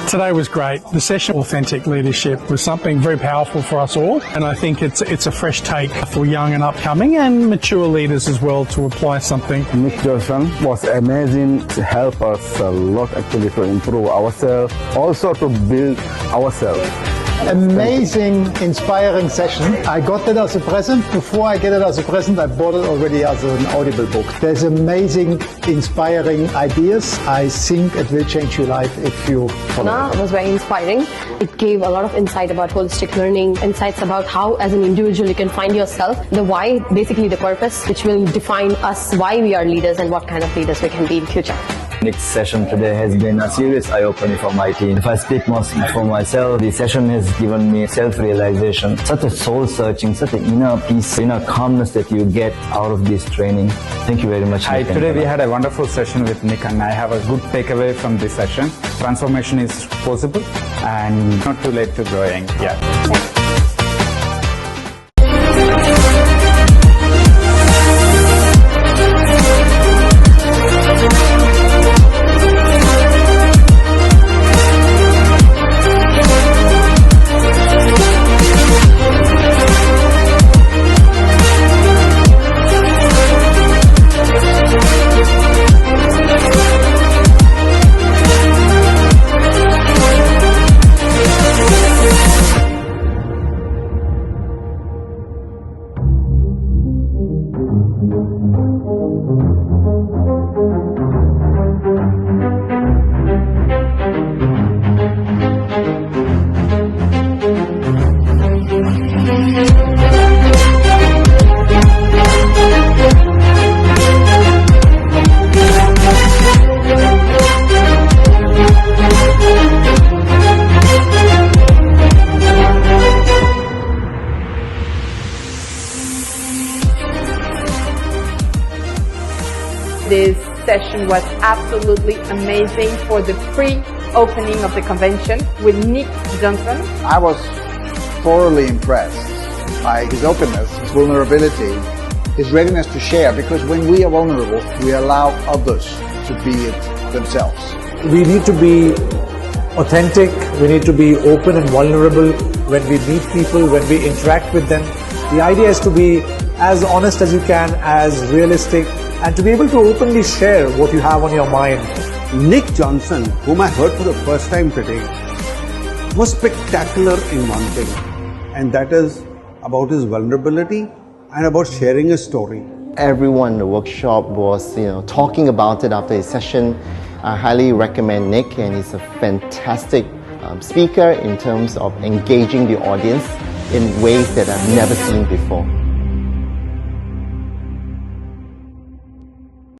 Today was great. The session Authentic Leadership was something very powerful for us all, and I think it's a fresh take for young and upcoming and mature leaders as well to apply something. Nick Jonsson was amazing to help us a lot actually to improve ourselves, also to build ourselves. Amazing, inspiring session. I got that as a present. Before I get it as a present, I bought it already as an Audible book. There's amazing, inspiring ideas. I think it will change your life if you follow It was very inspiring. It gave a lot of insight about holistic learning, insights about how as an individual you can find yourself, the why, basically the purpose, which will define us, why we are leaders and what kind of leaders we can be in future. Nick's session today has been a serious eye-opener for my team. If I speak more for myself, the session has given me self-realization, such a soul-searching, such an inner peace, inner calmness that you get out of this training. Thank you very much, Hi, Nick. today we had a wonderful session with Nick, and I have a good takeaway from this session. Transformation is possible and not too late to growing. Yeah. This session was absolutely amazing for the pre-opening of the convention with Nick Jonsson. I was thoroughly impressed by his openness, his vulnerability, his readiness to share, because when we are vulnerable, we allow others to be it themselves. We need to be authentic, we need to be open and vulnerable when we meet people, when we interact with them. The idea is to be as honest as you can, as realistic, and to be able to openly share what you have on your mind. Nick Jonsson, whom I heard for the first time today, was spectacular in one thing, and that is about his vulnerability and about sharing his story. Everyone in the workshop was talking about it after his session. I highly recommend Nick, and he's a fantastic speaker in terms of engaging the audience in ways that I've never seen before.